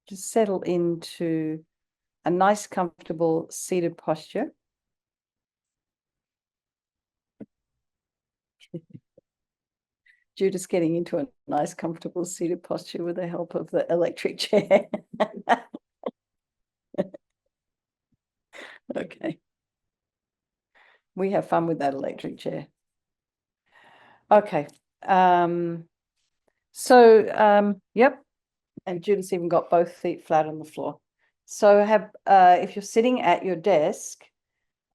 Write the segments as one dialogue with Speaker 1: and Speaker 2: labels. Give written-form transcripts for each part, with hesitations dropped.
Speaker 1: Just settle into a nice, comfortable seated posture. Judith's getting into a nice, comfortable seated posture with the help of the electric chair. Okay. We have fun with that electric chair. Okay. Yep. And Judith's even got both feet flat on the floor. So if you're sitting at your desk,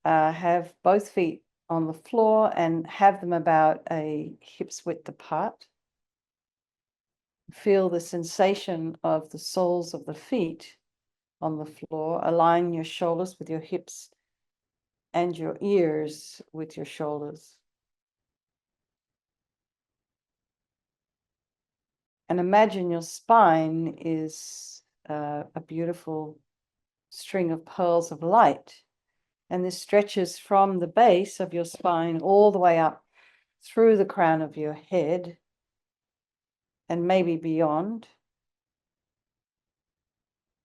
Speaker 1: have both feet on the floor and have them about a hip's width apart. Feel the sensation of the soles of the feet on the floor. Align your shoulders with your hips and your ears with your shoulders. And imagine your spine is a beautiful string of pearls of light. And this stretches from the base of your spine all the way up through the crown of your head and maybe beyond.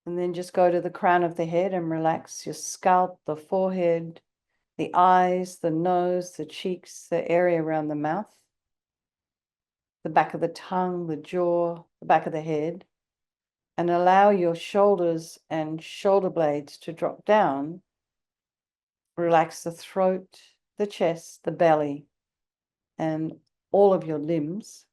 Speaker 1: And then just go to the crown of the head and relax your scalp, the forehead, the eyes, the nose, the cheeks, the area around the mouth, the back of the tongue, the jaw, the back of the head, and allow your shoulders and shoulder blades to drop down. Relax the throat, the chest, the belly, and all of your limbs.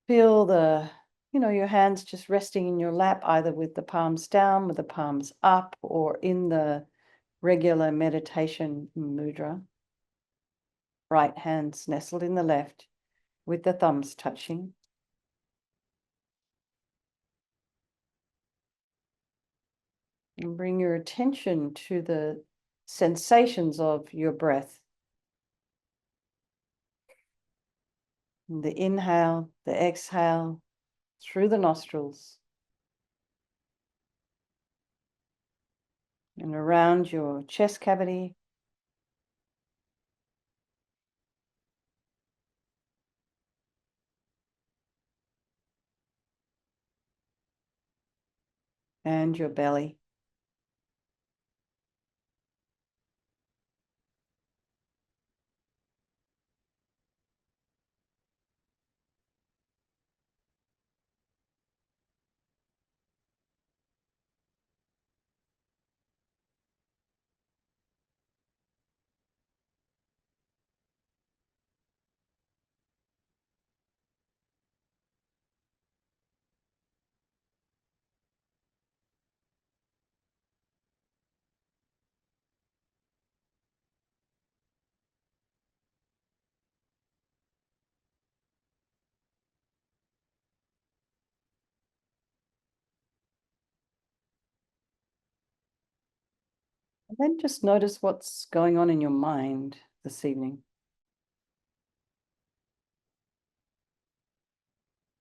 Speaker 1: Feel your hands just resting in your lap, either with the palms down, with the palms up, or in the regular meditation mudra. Right hands nestled in the left with the thumbs touching. And bring your attention to the sensations of your breath. The inhale, the exhale through the nostrils and around your chest cavity. And your belly. And then just notice what's going on in your mind this evening.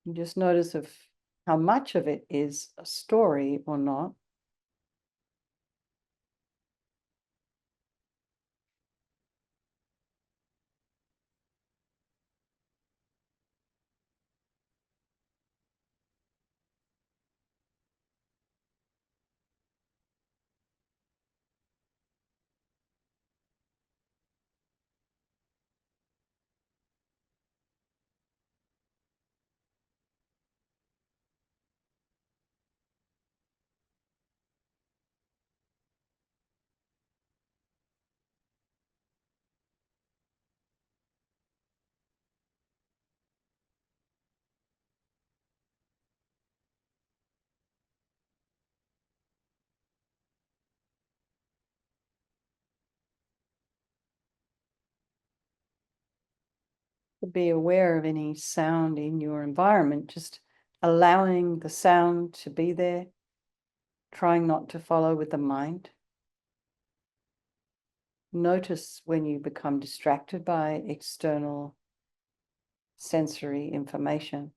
Speaker 1: And just notice how much of it is a story or not. To be aware of any sound in your environment, just allowing the sound to be there, trying not to follow with the mind. Notice when you become distracted by external sensory information.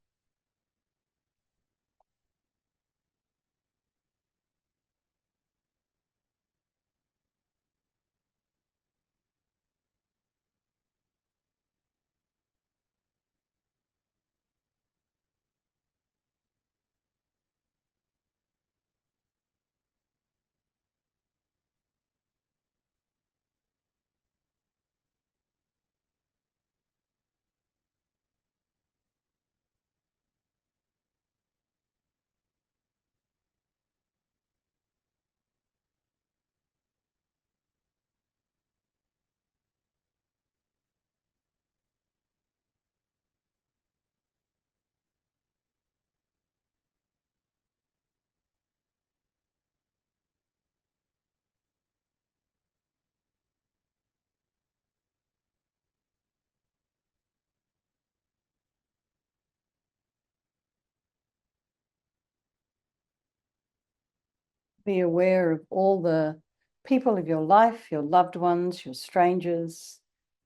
Speaker 1: Be aware of all the people of your life, your loved ones, your strangers,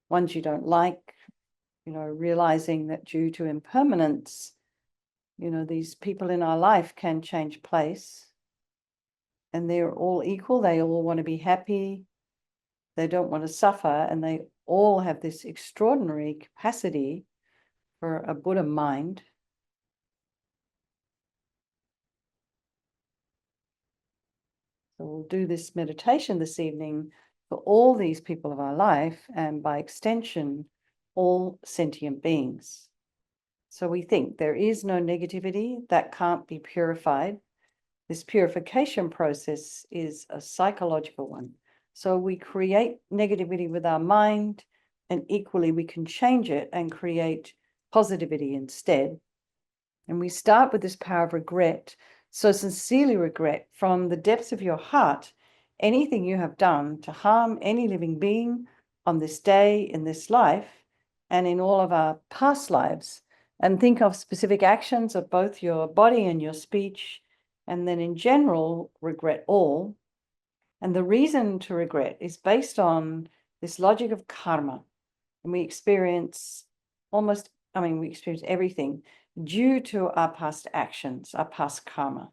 Speaker 1: ones you don't like, realizing that due to impermanence, these people in our life can change place, and they're all equal. They all want to be happy. They don't want to suffer, and they all have this extraordinary capacity for a Buddha mind. So we'll do this meditation this evening for all these people of our life, and by extension, all sentient beings. So we think there is no negativity that can't be purified. This purification process is a psychological one. So we create negativity with our mind, and equally we can change it and create positivity instead. And we start with this power of regret. So sincerely regret from the depths of your heart anything you have done to harm any living being on this day, in this life, and in all of our past lives. And think of specific actions of both your body and your speech, and then in general, regret all. And the reason to regret is based on this logic of karma. And we experience we experience everything due to our past actions, our past karma.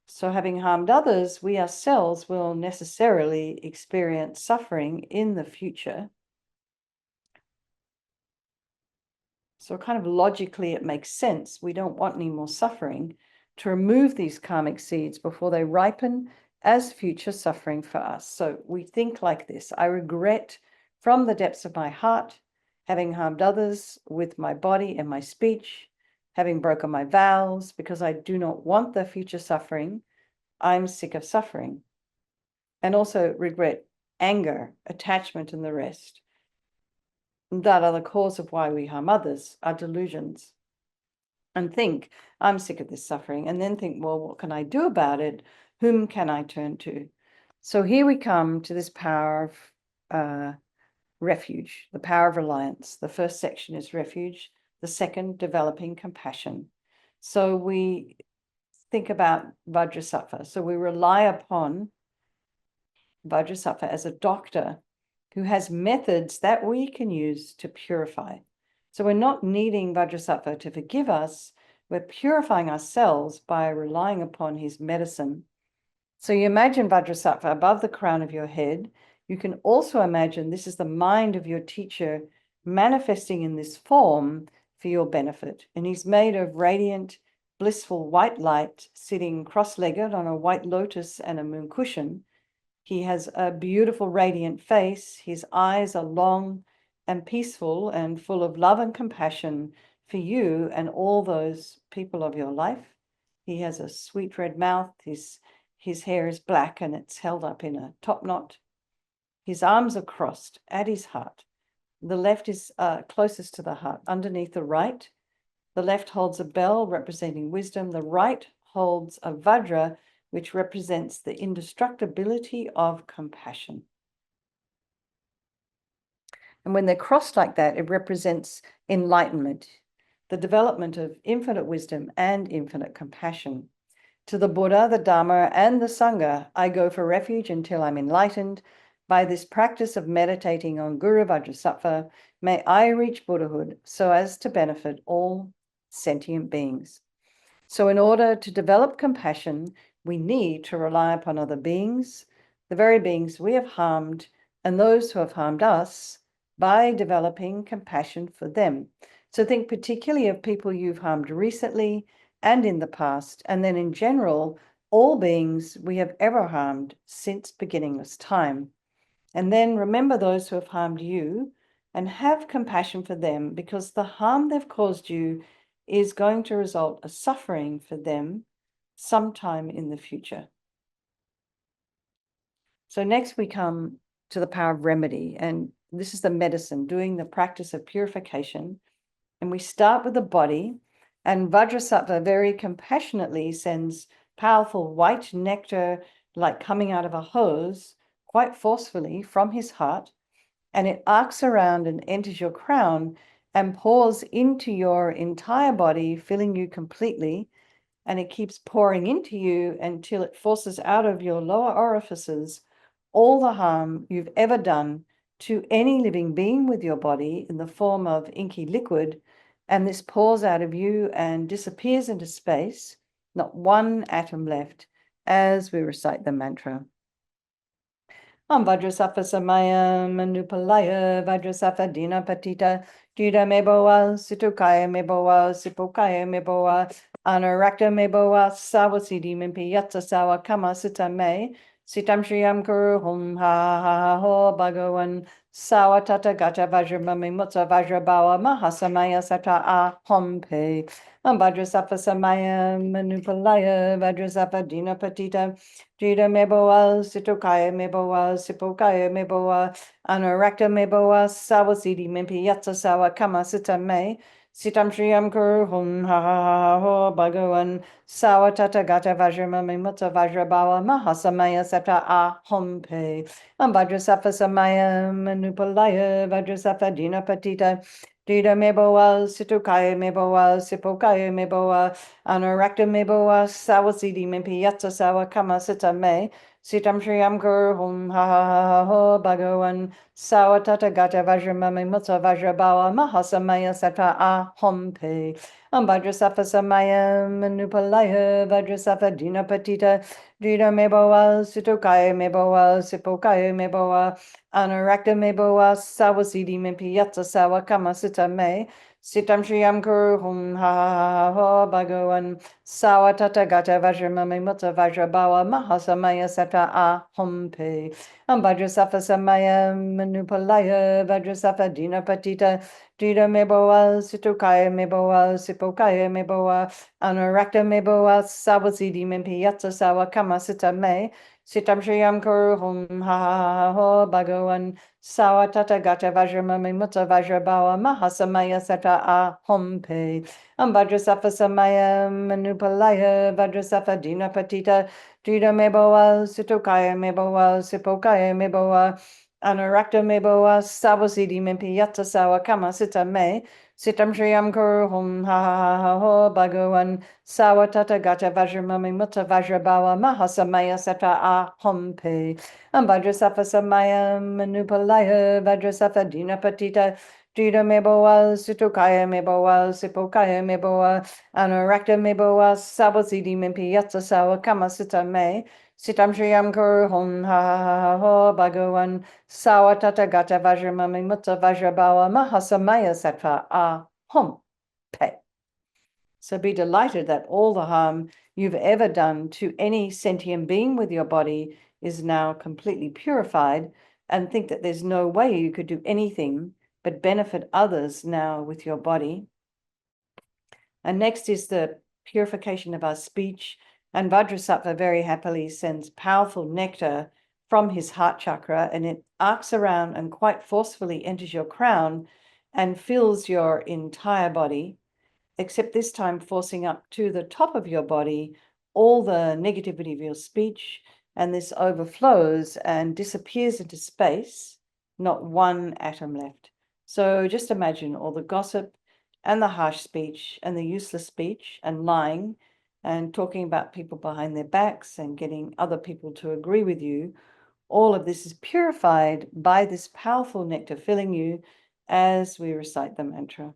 Speaker 1: So having harmed others, we ourselves will necessarily experience suffering in the future. So kind of logically, it makes sense. We don't want any more suffering, to remove these karmic seeds before they ripen as future suffering for us. So we think like this: I regret from the depths of my heart having harmed others with my body and my speech, having broken my vows, because I do not want the future suffering. I'm sick of suffering. And also regret anger, attachment, and the rest. That are the cause of why we harm others, our delusions. And think, I'm sick of this suffering. And then think, well, what can I do about it? Whom can I turn to? So here we come to this power of refuge, the power of reliance. The first section is refuge. The second, developing compassion. So we think about Vajrasattva. So we rely upon Vajrasattva as a doctor who has methods that we can use to purify. So we're not needing Vajrasattva to forgive us. We're purifying ourselves by relying upon his medicine. So you imagine Vajrasattva above the crown of your head. You can also imagine this is the mind of your teacher manifesting in this form for your benefit. And he's made of radiant, blissful white light, sitting cross-legged on a white lotus and a moon cushion. He has a beautiful, radiant face. His eyes are long and peaceful and full of love and compassion for you and all those people of your life. He has a sweet red mouth. His hair is black and it's held up in a top knot. His arms are crossed at his heart. The left is closest to the heart, underneath the right. The left holds a bell representing wisdom. The right holds a vajra, which represents the indestructibility of compassion. And when they're crossed like that, it represents enlightenment, the development of infinite wisdom and infinite compassion. To the Buddha, the Dharma, and the Sangha, I go for refuge until I'm enlightened. By this practice of meditating on Guru Vajrasattva, may I reach Buddhahood so as to benefit all sentient beings. So in order to develop compassion, we need to rely upon other beings, the very beings we have harmed, and those who have harmed us, by developing compassion for them. So think particularly of people you've harmed recently and in the past, and then in general, all beings we have ever harmed since beginningless time. And then remember those who have harmed you and have compassion for them, because the harm they've caused you is going to result a suffering for them sometime in the future. So next we come to the power of remedy, and this is the medicine, doing the practice of purification. And we start with the body, and Vajrasattva very compassionately sends powerful white nectar, like coming out of a hose, quite forcefully from his heart, and it arcs around and enters your crown and pours into your entire body, filling you completely. and it keeps pouring into you until it forces out of your lower orifices all the harm you've ever done to any living being with your body in the form of inky liquid, and this pours out of you and disappears into space, not one atom left, as we recite the mantra. Vajrasattva Samaya Manupalaya Vajrasattva Dina Patita Juda Meboa Situkaya Meboa Sipokaya Meboa Anarakta Meboa Sawasidi Mimpi Yatsa Sawa Kama Sita Me Sitam Shriyam Kuru Hum Ha Ha Ho Bhagavan Sawa Tata Gata Vajramami Mutsa Vajrabawa Mahasamaya Sata A Hom Pe Vajrasattva Samaya Manupalaya Vajrasattva Dina Patita Jida meboa, sitokaya meboa, sipokaya meboa, anarakta meboa, sawasidi mimpi yatsa sawa kama sita me, sitam shriyam kuru hum ha ha ha ho bhagavan, sawa tata gata vajramami mutta vajrabawa mahasamaya sata a hom pe, vajrasattva samaya manupalaya, vajrasattva dina patita, Jida meboa, sitokaya meboa, sipokaya meboa, Anarakta meboa sawasidi mimpi yatsa sawa kama sita me sitam shriyam kur hum ha ha ha ho bhagavan sawa tata gata vajramami mutsa vajrabawa mahasamaya sata a hom pe vajrasattva samaya manupalaya vajrasattva dina patita jida meboa sitokaya meboa sipokaya meboa anarakta meboa sawasidi mimpi yatsa sawa kama sita me Sitam Shriyam Kuru Hum Ha Ha Ha Ho Bhagavan Sawa Tata Gata Vajramami Mutta Vajrabawa Mahasamaya Sata A Hum Pe Vajrasattva Samaya Manupalaya Vajrasattva Dina Patita Dita Meboa Situkaya Meboa Sipokaya Meboa Anarakta Meboa Sawasidi Mimpi Yatsa Sawa Kama Sita Me Sitam Shriyam Kuru Hum Ha Ha Ha Ho Bhagavan Sawa Tata Gata Vajramami Mutta Vajrabawa Mahasamaya Sata A Hom Pe Vajrasattva Samaya Manupalaya Vajrasattva Dina Patita Jida Meboa Sitokaya Meboa Sipokaya Meboa Anarakta Meboa Sawasidi Mimpi Yatsa Sawa Kama Sita Me Sitam Shriyam Kuru Hum Ha Ha Ha Ho Bhagavan Sawa Tata Gata Vajramami Mutta Vajrabawa Mahasamaya Sata A Hom Pe Vajrasattva Samaya Manupalaya Vajrasattva Dina Patita Jida Meboa Sitokaya Meboa Sipokaya Meboa Anarakta Meboa Sawasidi Mimpi Yatsa Sawa Kama Sita Me Sitam Shriyam Kuru Hum Ha Ha Ha Ho Bhagavan Sawa Tata Gata Vajramami Mutta Vajrabawa Mahasamaya Sata A Hom Pe. So be delighted that all the harm you've ever done to any sentient being with your body is now completely purified, and think that there's no way you could do anything but benefit others now with your body. And next is the purification of our speech. And Vajrasattva very happily sends powerful nectar from his heart chakra, and it arcs around and quite forcefully enters your crown and fills your entire body, except this time forcing up to the top of your body all the negativity of your speech, and this overflows and disappears into space, not one atom left. So just imagine all the gossip and the harsh speech and the useless speech and lying and talking about people behind their backs and getting other people to agree with you. All of this is purified by this powerful nectar filling you as we recite the mantra.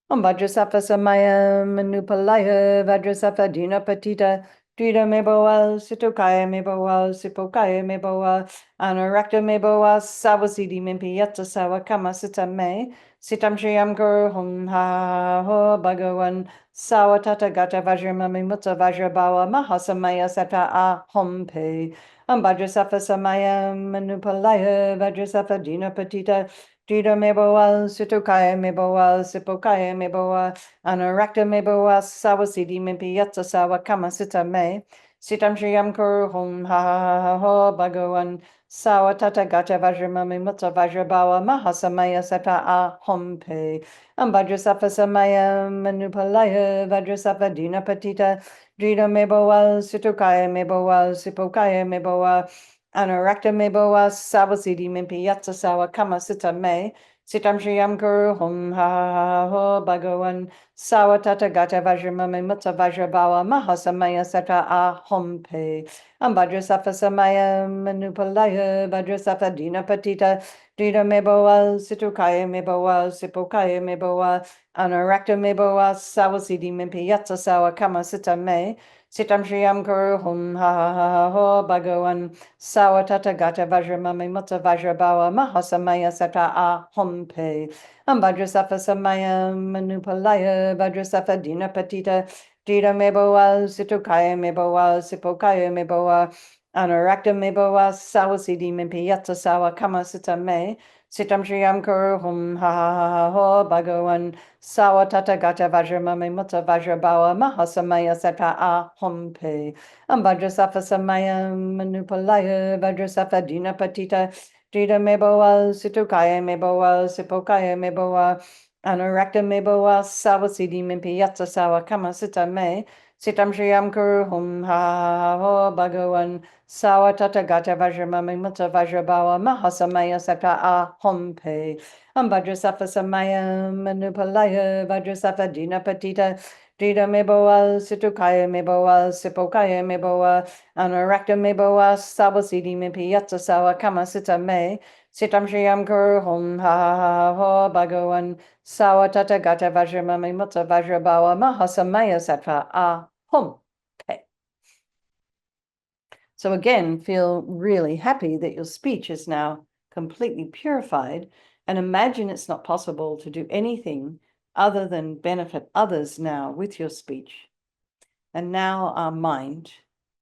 Speaker 1: Vajrasattva Samaya Manupalaya Vajrasattva Dina Patita Drita Meboa Sitokaya Meboa Sipokaya Meboa Anarakta Meboa Sawasidi Mimpi Yatsa Sawa Kama Sita Me Sitam Shriyam Kuru Hum Ha Ho Bhagavan Sawa Tata Gata Vajramami Mutta Vajrabawa Mahasamaya Sata A Hom Pe Vajrasattva Samaya Manupalaya Vajrasattva Dina Patita Jida meboa, sitokaya meboa, sipokaya meboa, anarakta meboa, sawasidi mimpi yatsa sawa kama sita me, sitam shriyam kuru hum ha ha ha ho bhagavan, sawa tata gata vajramami mutta vajrabawa mahasamaya sata a hom pe, vajrasattva samaya manupalaya, vajrasattva dina patita, jida meboa, sitokaya meboa, sipokaya meboa, Anarakta meboa sawasidi mimpi yatsa sawa kama sita me Sitam Shriyam Guru Hum Ha Ha Ho Bhagavan Sawatata Gata Vajramami Mutta Vajrabawa Mahasamaya Sata Ahom Pe Ambhadrasafa Samaya Manupalaya Vajrasafa Dina Patita Dina Meboa Situkaya Meboa Sipokaya Meboa Anarakta Meboa Sawasidi Mimpi Yatsa Sawa Kama Sita Me Sitam Shriyam Guru Hum Ha Ha Ho Bhagavan Sawatata Gata Vajramami Mutta Vajrabawa Mahasamaya Sata Ahom Pe Ambhadrasafa Samaya Manupalaya Vajrasafa Dina Patita Dita Meboa Situkaya Meboa Sipokaya Meboa Anarakta Meboa Sawasidi Mimpi Yatsa Sawa Kama Sita Me Sitam Shriyam Kuru Hum Ha Ha Ha Ho Bhagavan Sawatata Gata Vajramami Mutta Vajrabawa Mahasamaya Sata Ahom Pe Ambhadrasafa Samaya Manupalaya Vajrasafa Dina Patita Dita Meboa Situkaya Meboa Sipokaya Meboa Anurakta Meboa Sawasidi Mimpi Yatsa Sawa Kama Sita Me Sitam Shriyam Kuru Hum Ha Ha Ho Bhagavan Sawatata Gata Vajramami Mutta Vajrabawa Mahasamaya Sata Ahom Pe Ambhadrasafa Samaya Manupalaya Vajrasafa Dina Patita Dita Meboa Situkaya Meboa Sipokaya Meboa Anurakta Meboa Sawasidi Mimpi Yatsa Sawa Kama Sita Me Sitam Shriyam Guru Hum Ha Ha Ho Bhagavan Sawatata Gata Vajramami Mutta Vajrabawa Mahasamaya Sata Ahom Pe. So again, feel really happy that your speech is now completely purified, and imagine it's not possible to do anything other than benefit others now with your speech. And now our mind,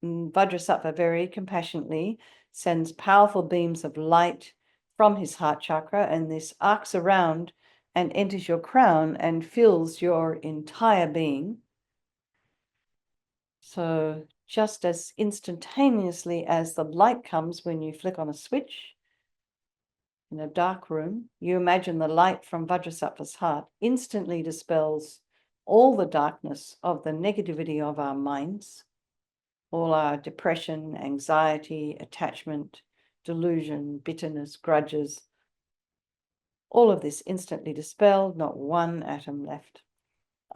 Speaker 1: Vajrasattva very compassionately sends powerful beams of light from his heart chakra, and this arcs around and enters your crown and fills your entire being. So just as instantaneously as the light comes when you flick on a switch in a dark room, you imagine the light from Vajrasattva's heart instantly dispels all the darkness of the negativity of our minds, all our depression, anxiety, attachment, delusion, bitterness, grudges, all of this instantly dispelled, not one atom left.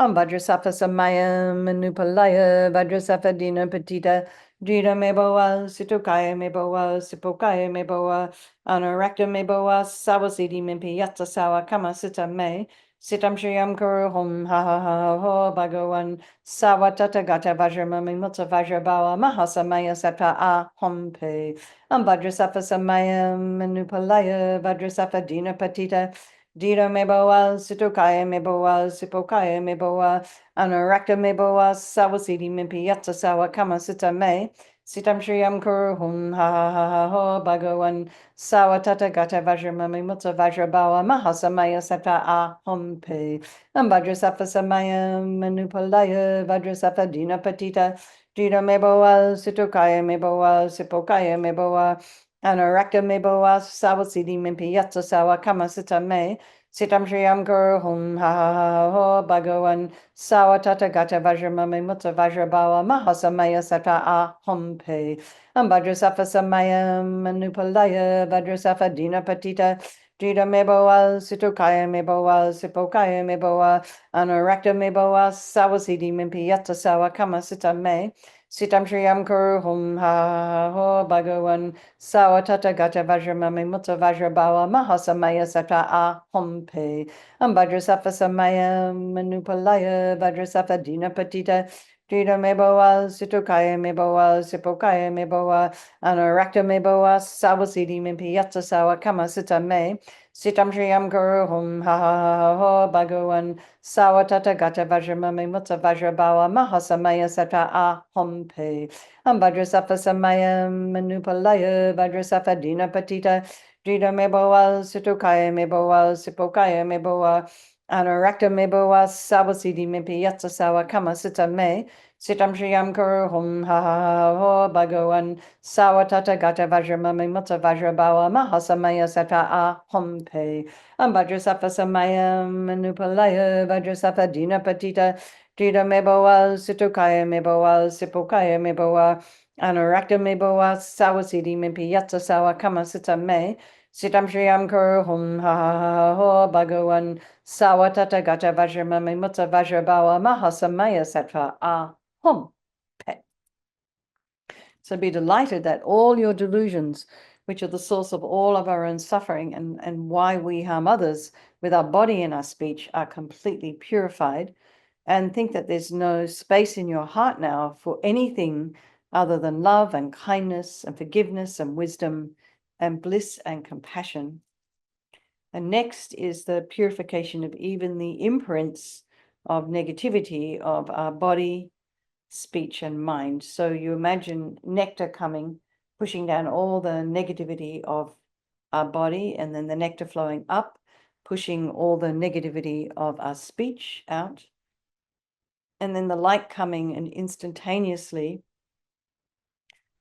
Speaker 1: Vajrasattva Samaya Manupalaya Vajrasattva Dina Patita Dita Meboa Situkaya Meboa Sipokaya Meboa Anurakta Meboa Sawasidi Mimpi Yatsa Sawa Kama Sita Me Sitam Shriyam Kuru Hum Ha Ha Ha Ho Bhagavan Sawatata Gata Vajramami Mutta Vajrabawa Mahasamaya Sata Ahom Pe Vajrasattva Samaya Manupalaya Vajrasattva Dina Patita Dita Meboa, Situkaya Meboa, Sipokaya Meboa, Anurakta Meboa, Sawasidi Mimpi Yatsa Sawa Kama Sita Me, Sitam Shriyam Kuru Hum Ha Ha Ha Ha Ho Bhagavan Sawatata Gata Vajramami Mutta Vajrabawa Mahasamaya Sata Ahom Pe Vajrasattva Samaya Manupalaya Vajrasattva Dina Patita Dita Meboa, Situkaya Meboa, Sipokaya Meboa, Anurakta Meboa, Sawasidi Mimpi Yatsa Sawa Kama Sita Me Sitam Shriyam Guru Hum Ha Ha Ha Ho Bhagavan Sawatata Gata Vajramami Mutta Vajrabawa Mahasamaya Sata Ahom Pe Vajrasattva Samaya Manupalaya Vajrasattva Dina Patita Dita Meboa Situkaya Meboa Sipokaya Meboa Anurakta Meboa Sawasidi Mimpi Yatsa Sawa Kama Sita Me Sitam Shriyam Kuru Hum Ha Ha Ho Bhagavan Sawatata Gata Vajramami Mutta Vajrabawa Mahasamaya Sata Ahom Pe Vajrasattva Samaya Manupalaya Vajrasattva Dina Patita Dita Meboa Situkaya Meboa Sipokaya Meboa Anurakta Meboa Sawasidi Mimpi Yatsa Sawa Kama Sita Me Sitam Shriyam Guru Hum Ha Ha Ha Ho Bhagavan Sawatata Gata Vajramami Mutta Vajrabawa Mahasamaya Sata Ahom Pe Vajrasattva Samaya Manupalaya Vajrasattva Dina Patita Dita Meboa Situkaya Meboa Sipokaya Meboa Anurakta Meboa Sawasidi Mimpi Yatsa Sawa Kama Sita Me Sitam Shriyam Kuru Hum Ha Ha Ha Ho Bhagavan Sawatata Gata Vajramami Mutta Vajrabawa Mahasamaya Sata Ahom Pe Vajrasattva Samaya Manupalaya Vajrasattva Dina Patita Dita Meboa Situkaya Meboa Sipokaya Meboa Anurakta Meboa Sawasidi Mimpi Yatsa Sawa Kama Sita Me Sitam Shriyam Kuru Hum Ha Ha Ha Ho Bhagawan Sawatata Gata Vajramami Mutta Vajrabawa Mahasamaya Sattva Ah Hum Pe. So be delighted that all your delusions, which are the source of all of our own suffering and why we harm others with our body and our speech, are completely purified, and think that there's no space in your heart now for anything other than love and kindness and forgiveness and wisdom and bliss and compassion. And next is the purification of even the imprints of negativity of our body, speech, and mind. So you imagine nectar coming, pushing down all the negativity of our body, and then the nectar flowing up, pushing all the negativity of our speech out. And then the light coming and instantaneously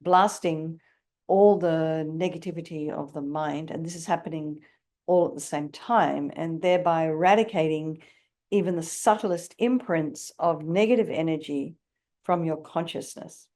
Speaker 1: blasting all the negativity of the mind. And this is happening all at the same time, and thereby eradicating even the subtlest imprints of negative energy from your consciousness.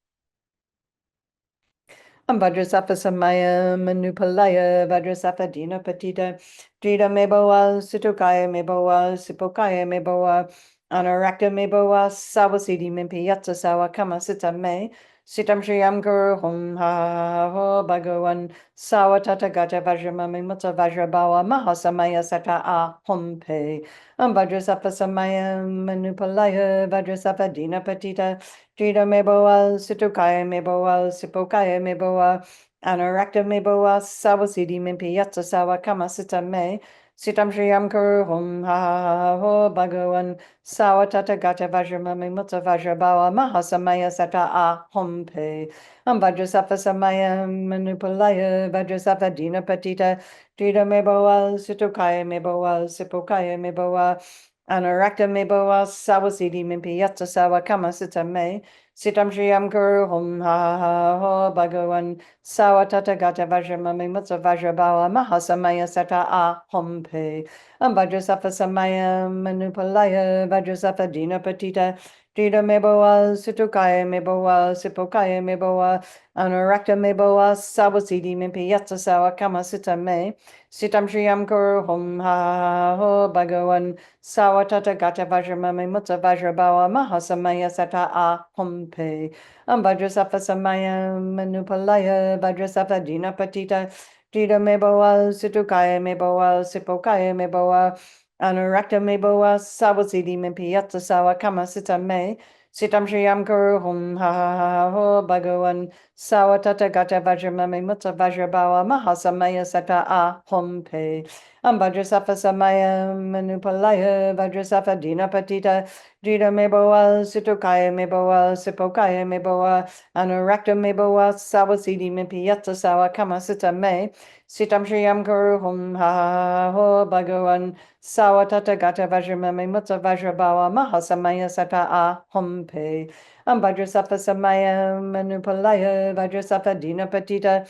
Speaker 1: Vajrasattva Samaya Manupalaya Vajrasattva Dina Patita Drita Meboa Situkaya Meboa Sipokaya Meboa Anarakta Meboa Sawasidi Mimpi Yatsa Sawa Kama Sita Me Sitam Shriyam Guru Hum Ha Ho Bhagawan Sawa Tata Gata Vajramami Mutta Vajrabawa Mahasamaya Sata A Hum Pe Vajrasattva Samaya Manupalaya Vajrasattva Dina Patita Drita Meboa Situkaya Meboa Sipokaya Meboa Anarakta Meboa Sawasidi Mimpi Yatsa Sawa Kama Sita Me Sitam Shriyam Kuru Hum Ha Ho Bhagawan Sawa Tata Gata Vajramami Mutta Vajrabawa Mahasamaya Sata A Hum Pe Vajrasattva Samaya Manupalaya Vajrasattva Dina Patita Drita Meboa Situkaya Meboa Sipokaya Meboa Anarakta Meboa Sawasidi Mimpi Yatsa Sawa Kama Sita Me Sitam Shriyam Guru Hum Ha Ho Bhagawan Sawa Tata Gata Vajramami Mutta Vajrabawa Mahasamaya Sata A Hum Pe Vajrasattva Samaya Manupalaya Vajrasattva Dina Patita Drita Meboa Situkaya Meboa Sipokaya Meboa Anarakta Meboa Sawasidi Mimpi Yatsa Sawa Kama Sita Me Sitam Shriyam Guru Hum Ha Ho Bhagawan Sawa Tata Gata Vajramami Mutta Vajrabawa Mahasamaya Sata A Hum Pe Vajrasattva Samaya Manupalaya Vajrasattva Dina Patita Drita Meboa Situkaya Meboa Sipokaya Meboa Anurakta Meboa Sawasidi Mimpi Yatsa Sawa Kama Sita Me Sitam Shriyam Guru Hum Ha Ho Bhagawan Sawa Tata Gata Vajramami Mutta Vajrabawa Mahasamaya Sata A Hum Pe Vajrasattva Samaya Manupalaya Vajrasattva Dina Patita Drita Meboa Situkaya Meboa Sipokaya Meboa Anurakta Meboa Sawasidi Mimpi Yatsa Sawa Kama Sita Me Sitam Shriyam Guru Hum Ha Ho Bhagawan Sawa Tata Gata Vajramami Mutta Vajrabawa Mahasamaya Sata A Hum Pe Vajrasattva Samaya Manupalaya Vajrasattva Dina Patita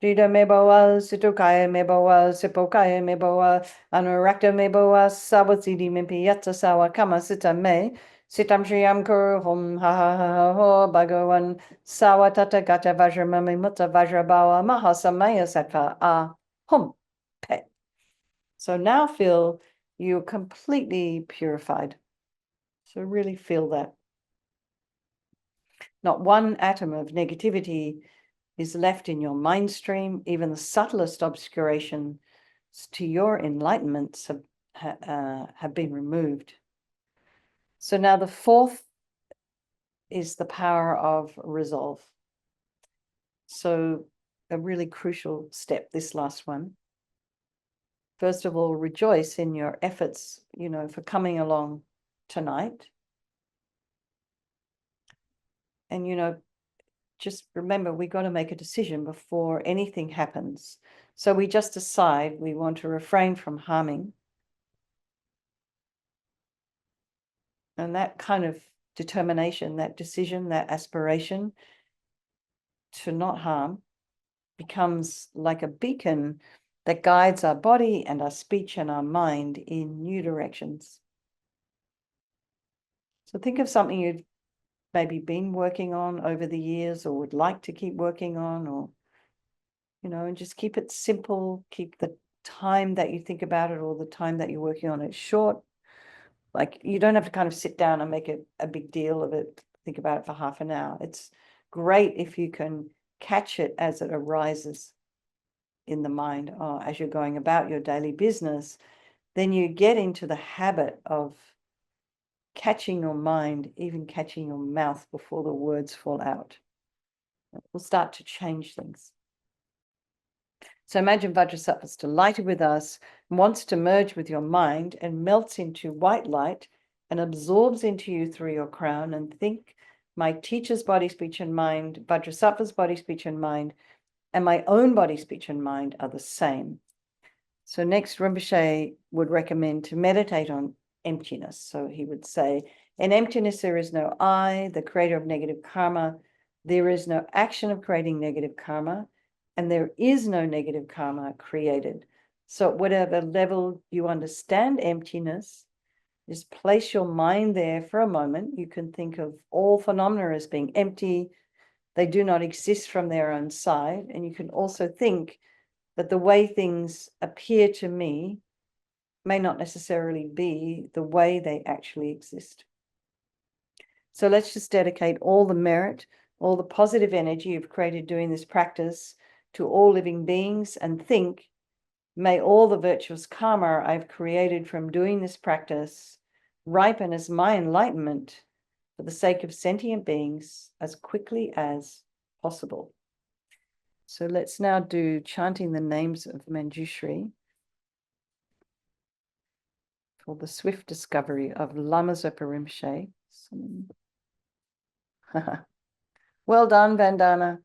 Speaker 1: Drita Meboa Situkaya Meboa Sipokaya Meboa Anurakta Meboa Sawasidi Mimpi Yatsa Sawa Kama Sita Me Sitam Shriyam Kuru Hum Ha Ho Bhagawan Sawa Tata Gata Vajramami Mutta Vajrabawa Mahasamaya Sattva A Hum Pe. So now feel you're completely purified. So really feel that. Not one atom of negativity is left in your mind stream. Even the subtlest obscuration to your enlightenments have been removed. So now the fourth is the power of resolve. So a really crucial step, this last one. First of all, rejoice in your efforts, for coming along tonight. And, just remember, we got to make a decision before anything happens. So we just decide we want to refrain from harming. And that kind of determination, that decision, that aspiration to not harm becomes like a beacon that guides our body and our speech and our mind in new directions. So think of something you've maybe been working on over the years or would like to keep working on, or and just keep it simple. Keep the time that you think about it or the time that you're working on it short. Like, you don't have to kind of sit down and make it a big deal of it. Think about it for half an hour. It's great if you can catch it as it arises in the mind, as you're going about your daily business. Then you get into the habit of catching your mind, even catching your mouth before the words fall out. It will start to change things. So imagine Vajrasattva is delighted with us, wants to merge with your mind and melts into white light and absorbs into you through your crown. And think, my teacher's body, speech, and mind, Vajrasattva's body, speech, and mind, and my own body, speech, and mind are the same. So next, Rinpoche would recommend to meditate on emptiness. So he would say, in emptiness, there is no I, the creator of negative karma. There is no action of creating negative karma, and there is no negative karma created. So at whatever level you understand emptiness, just place your mind there for a moment. You can think of all phenomena as being empty. They do not exist from their own side. And you can also think that the way things appear to me may not necessarily be the way they actually exist. So let's just dedicate all the merit, all the positive energy you've created doing this practice to all living beings, and think, may all the virtuous karma I've created from doing this practice ripen as my enlightenment for the sake of sentient beings as quickly as possible. So let's now do chanting the names of Manjushri for the swift discovery of Lama Zopa Rinpoche. Well done, Vandana.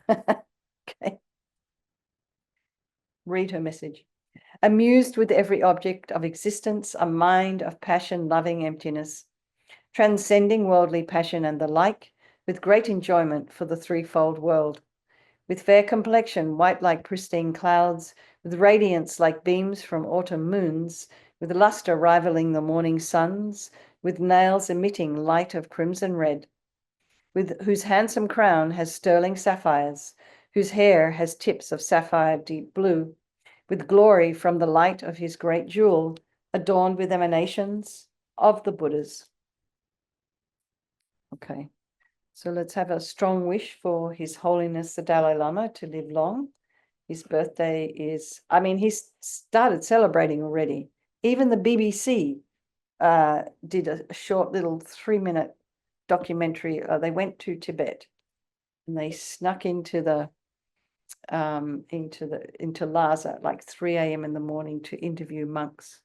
Speaker 1: Okay. Read her message. Amused with every object of existence, a mind of passion, loving emptiness, transcending worldly passion and the like, with great enjoyment for the threefold world. With fair complexion, white like pristine clouds, with radiance like beams from autumn moons, with luster rivaling the morning suns, with nails emitting light of crimson red, with whose handsome crown has sterling sapphires, whose hair has tips of sapphire deep blue, with glory from the light of his great jewel, adorned with emanations of the Buddhas. Okay. So let's have a strong wish for His Holiness the Dalai Lama to live long. His birthday is, he's started celebrating already. Even the BBC did a short little 3-minute documentary. They went to Tibet and they snuck into Lhasa at like 3 a.m. in the morning to interview monks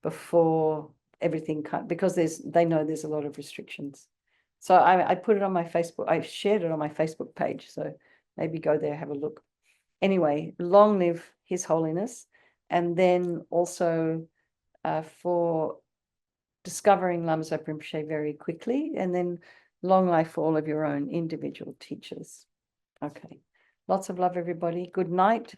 Speaker 1: before everything because they know there's a lot of restrictions. So I put it on my Facebook. I shared it on my Facebook page. So maybe go there, have a look. Anyway, long live His Holiness. And then also for discovering Lama Zopa Rinpoche very quickly. And then long life for all of your own individual teachers. Okay. Lots of love, everybody. Good night.